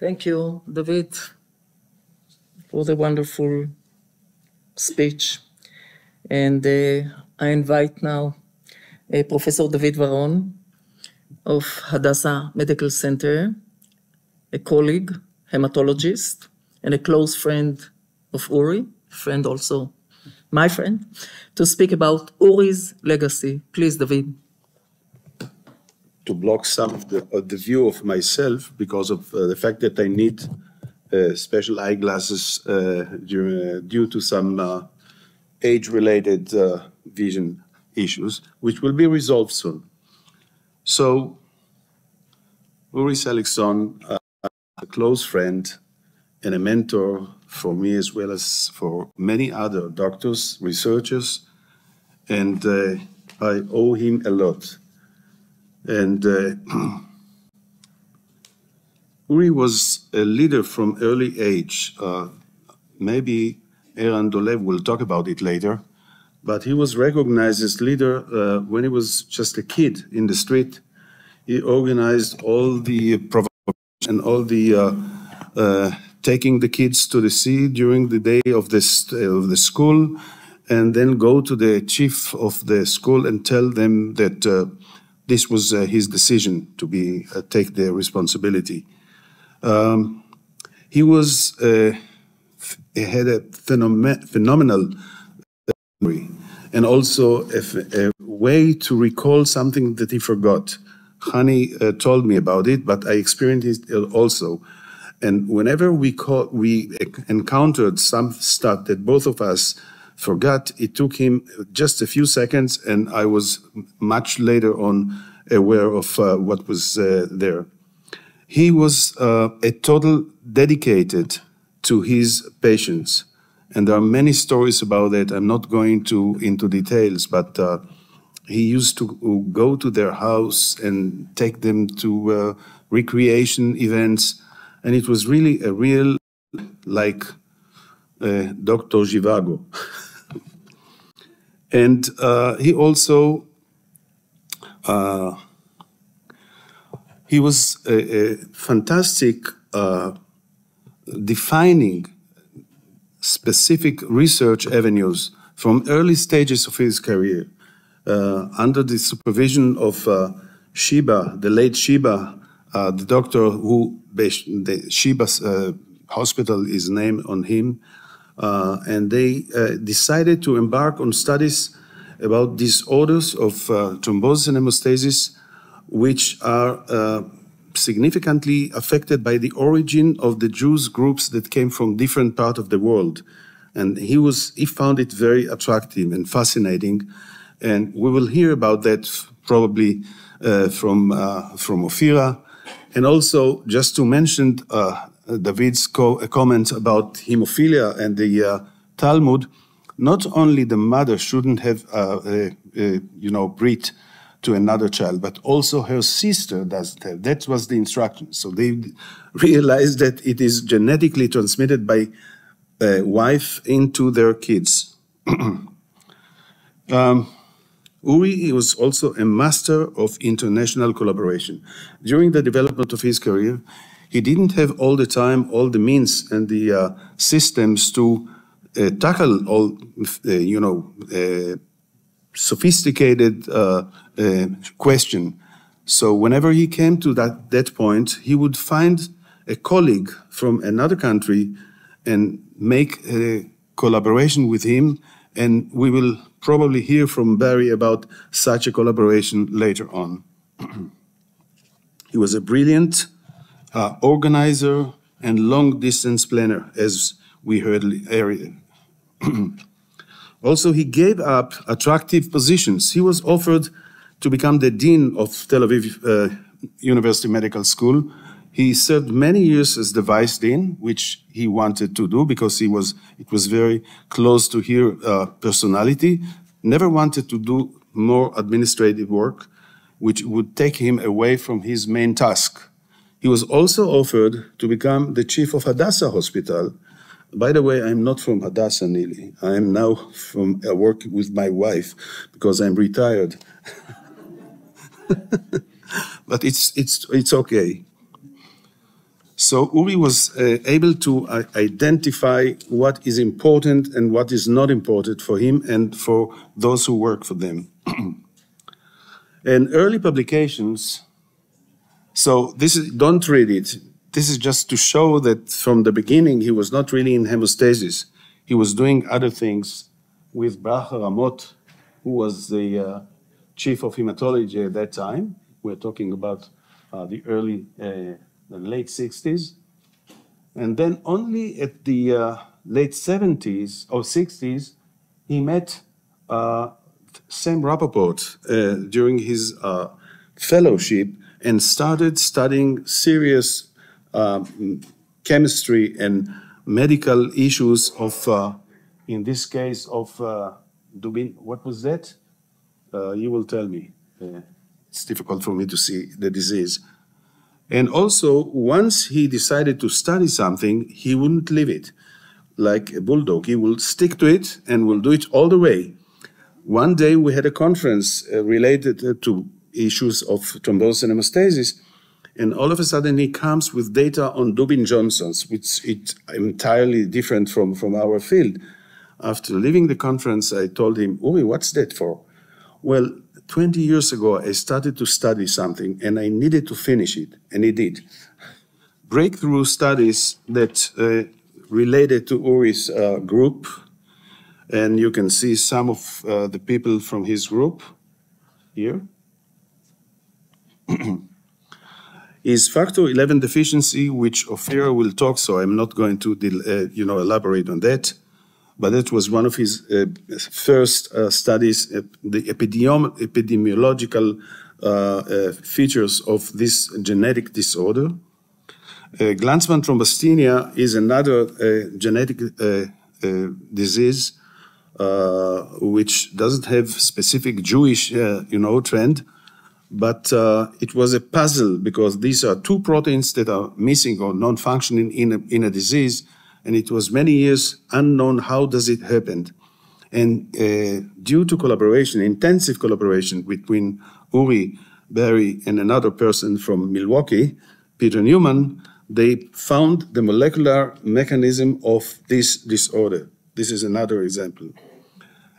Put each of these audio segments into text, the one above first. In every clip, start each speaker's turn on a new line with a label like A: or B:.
A: Thank you, David, for the wonderful speech. And I invite now Professor David Varon of Hadassah Medical Center, a colleague, hematologist, and a close friend of Uri, friend also, my friend, to speak about Uri's legacy. Please, David.
B: To block some of the view of myself because of the fact that I need special eyeglasses due to some age-related vision issues, which will be resolved soon. So, Uri Seligsohn, a close friend and a mentor for me as well as for many other doctors, researchers, and I owe him a lot. And Uri was a leader from early age. Maybe Eran Dolev will talk about it later, but he was recognized as leader when he was just a kid in the street. He organized all the provocations and all the taking the kids to the sea during the day of the school, and then go to the chief of the school and tell them that this was his decision to take the responsibility. He was he had a phenomenal memory, and also a way to recall something that he forgot. Hani told me about it, but I experienced it also. And whenever we encountered some stuff that both of us forgot, it took him just a few seconds, and I was much later on aware of what was there. He was a total dedicated to his patients, and there are many stories about that. I'm not going into details, but he used to go to their house and take them to recreation events, and it was really a real, like Dr. Zhivago. And he also, he was a fantastic defining specific research avenues from early stages of his career. Under the supervision of Sheba, the late Sheba, the doctor who, the Sheba's hospital is named on him, and they decided to embark on studies about disorders of thrombosis and hemostasis, which are significantly affected by the origin of the Jews groups that came from different parts of the world. And he found it very attractive and fascinating. And we will hear about that probably from Ophira. And also, just to mention David's comment about hemophilia and the Talmud, not only the mother shouldn't have, breathed to another child, but also her sister doesn't have. That was the instruction. So they realized that it is genetically transmitted by a wife into their kids. Uri was also a master of international collaboration. During the development of his career, he didn't have all the time, all the means and the systems to tackle all, sophisticated question. So whenever he came to that point, he would find a colleague from another country and make a collaboration with him. And we will probably hear from Barry about such a collaboration later on. He was a brilliant organizer and long-distance planner, as we heard earlier. Also, he gave up attractive positions. He was offered to become the dean of Tel Aviv University Medical School. He served many years as the vice dean, which he wanted to do because it was very close to his personality. Never wanted to do more administrative work, which would take him away from his main task. He was also offered to become the chief of Hadassah Hospital. By the way, I'm not from Hadassah, Nili. I am now from working with my wife because I'm retired. But it's okay. So Uri was able to identify what is important and what is not important for him and for those who work for them. And early publications, so this is, don't read it. This is just to show that from the beginning he was not really in hemostasis. He was doing other things with Bracha Ramot, who was the chief of hematology at that time. We're talking about the late 60s. And then only at the late 70s or 60s, he met Sam Rappaport during his fellowship and started studying serious chemistry and medical issues of, in this case, of Dubin. What was that? You will tell me. It's difficult for me to see the disease. And also, once he decided to study something, he wouldn't leave it like a bulldog. He will stick to it and will do it all the way. One day we had a conference related to issues of thrombosis and hemostasis, and all of a sudden he comes with data on Dubin-Johnson's, which is entirely different from our field. After leaving the conference, I told him, Uri, what's that for? Well, 20 years ago, I started to study something, and I needed to finish it, and he did. Breakthrough studies that related to Uri's group, and you can see some of the people from his group here, is factor 11 deficiency, which Ophira will talk, so I'm not going to elaborate on that. But that was one of his first studies, the epidemiological features of this genetic disorder. Glanzmann thrombasthenia is another genetic disease which doesn't have specific Jewish, trend, but it was a puzzle because these are two proteins that are missing or non-functioning in a disease. And it was many years unknown how does it happen. And due to collaboration, intensive collaboration between Uri, Barry, and another person from Milwaukee, Peter Newman, they found the molecular mechanism of this disorder. This is another example.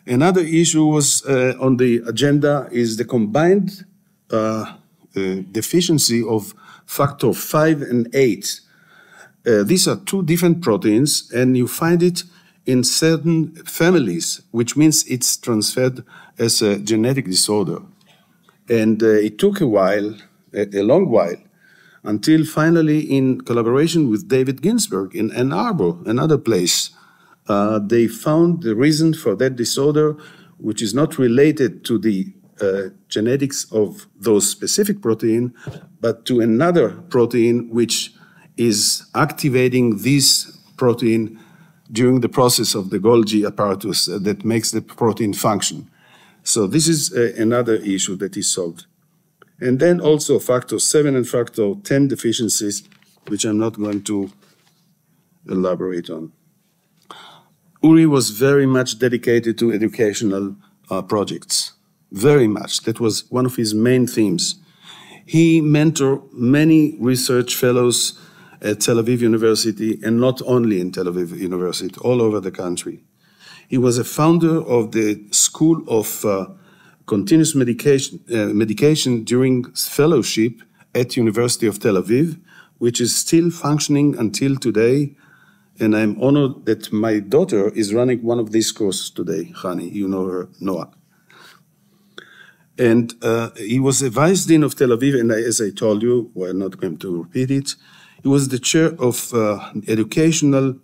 B: Another issue was on the agenda is the combined deficiency of factor 5 and 8. These are two different proteins, and you find it in certain families, which means it's transferred as a genetic disorder. And it took a while, a long while, until finally, in collaboration with David Ginsburg in Ann Arbor, another place, they found the reason for that disorder, which is not related to the genetics of those specific protein, but to another protein which is activating this protein during the process of the Golgi apparatus that makes the protein function. So this is another issue that is solved. And then also factor 7 and factor 10 deficiencies, which I'm not going to elaborate on. Uri was very much dedicated to educational projects, very much. That was one of his main themes. He mentored many research fellows at Tel Aviv University, and not only in Tel Aviv University, all over the country. He was a founder of the School of Continuous Medication during fellowship at University of Tel Aviv, which is still functioning until today. And I'm honored that my daughter is running one of these courses today, Hani, you know her, Noam. And he was a vice dean of Tel Aviv, and as I told you, we're not going to repeat it, he was the chair of educational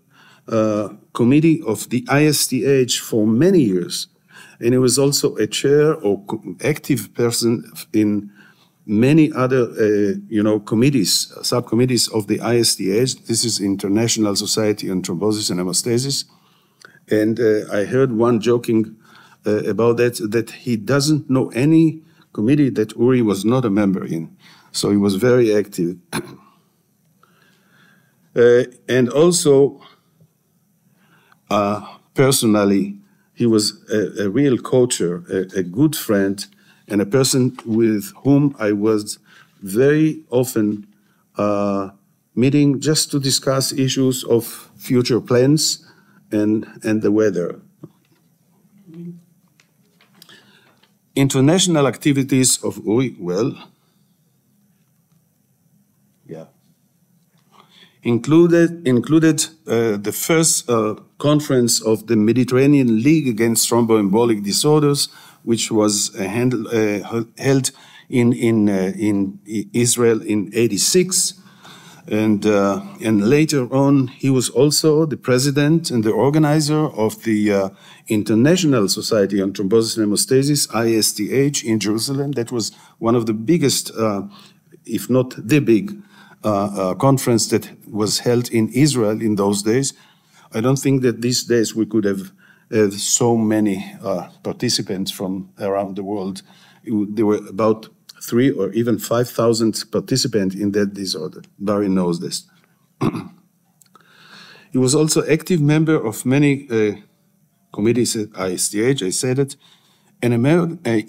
B: committee of the ISTH for many years. And he was also a chair or active person in many other, committees, subcommittees of the ISTH. This is International Society on Thrombosis and Hemostasis. And I heard one joking about that he doesn't know any committee that Uri was not a member in. So he was very active. And also, personally, he was a real coacher, a good friend, and a person with whom I was very often meeting just to discuss issues of future plans and the weather. International activities of Uri, included the first conference of the Mediterranean League Against Thromboembolic Disorders, which was held in Israel in '86. And later on, he was also the president and the organizer of the International Society on Thrombosis and Hemostasis, ISTH, in Jerusalem. That was one of the biggest, if not the big, conference that was held in Israel in those days. I don't think that these days we could have so many participants from around the world. There were about 3,000 or even 5,000 participants in that disorder. Barry knows this. He was also active member of many committees at ISTH, I said it, and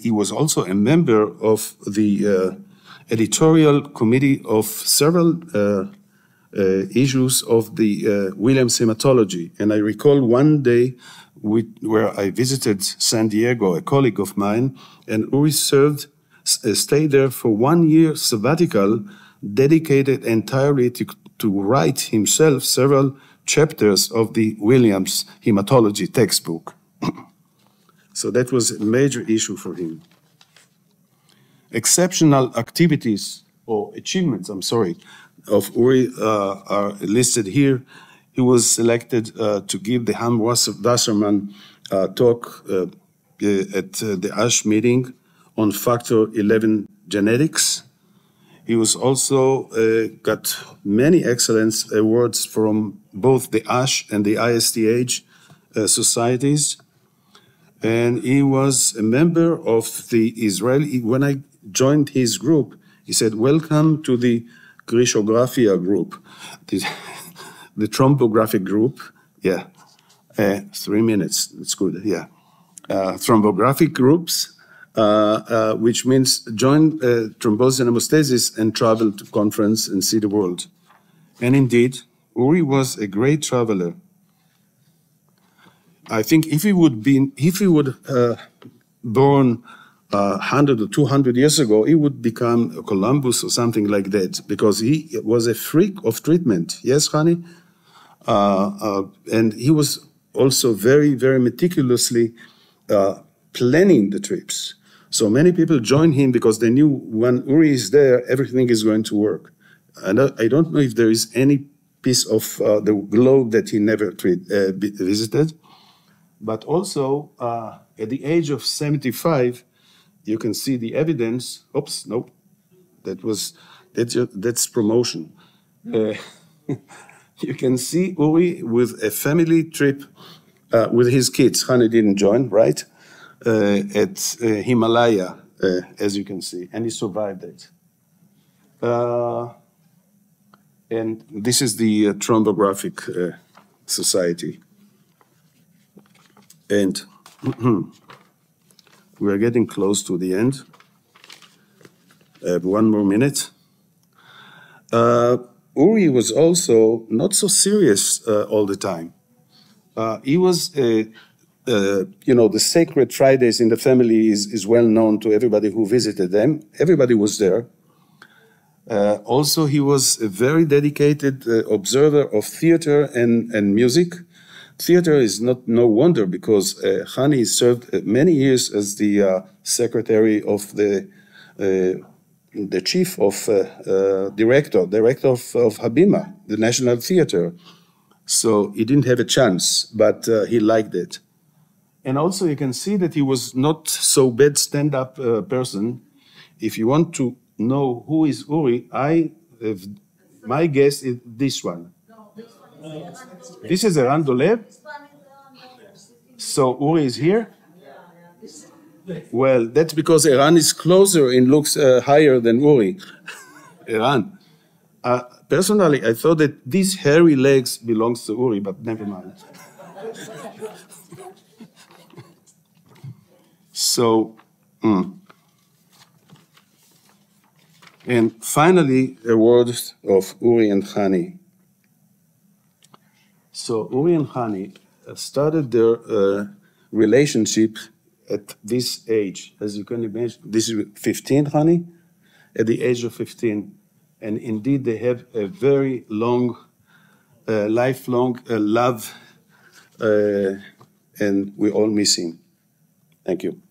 B: he was also a member of the editorial committee of several issues of the Williams hematology. And I recall one day where I visited San Diego, a colleague of mine, and Uri stayed there for 1 year sabbatical, dedicated entirely to write himself several chapters of the Williams hematology textbook. So that was a major issue for him. Exceptional activities or achievements, of Uri are listed here. He was selected to give the Ham Wasserman talk at the ASH meeting on factor 11 genetics. He was also got many excellence awards from both the ASH and the ISTH societies. And he was a member of the Israeli, when I joined his group, he said, "Welcome to the Grishographia group," the thrombographic group. Yeah, 3 minutes, that's good, yeah. Thrombographic groups, which means join thrombosis and hemostasis and travel to conference and see the world. And indeed, Uri was a great traveler. I think if he would born 100 or 200 years ago, he would become a Columbus or something like that, because he was a freak of treatment. Yes, Hani? And he was also very, very meticulously planning the trips. So many people joined him because they knew when Uri is there, everything is going to work. And I don't know if there is any piece of the globe that he never visited. But also, at the age of 75, you can see the evidence. Oops, nope, that's promotion. You can see Uri with a family trip with his kids. Hani didn't join, right? At Himalaya, as you can see, and he survived it. And this is the thrombographic society. And we are getting close to the end. I have 1 more minute. Uri was also not so serious all the time. He was, the sacred Fridays in the family is well known to everybody who visited them. Everybody was there. Also, he was a very dedicated observer of theater and music. Theater is no wonder, because Hani served many years as the secretary of the chief of director of Habima, the National Theater. So he didn't have a chance, but he liked it. And also you can see that he was not so bad stand-up person. If you want to know who is Uri, my guess is this one. This is Eran Dolev. So Uri is here? Well, that's because Eran is closer and looks higher than Uri. Eran. Personally, I thought that these hairy legs belongs to Uri, but never mind. So, And finally, a word of Uri and Hani. So Uri and Hani started their relationship at this age. As you can imagine, this is 15, Hani, at the age of 15. And indeed, they have a very long, lifelong love, and we all miss him. Thank you.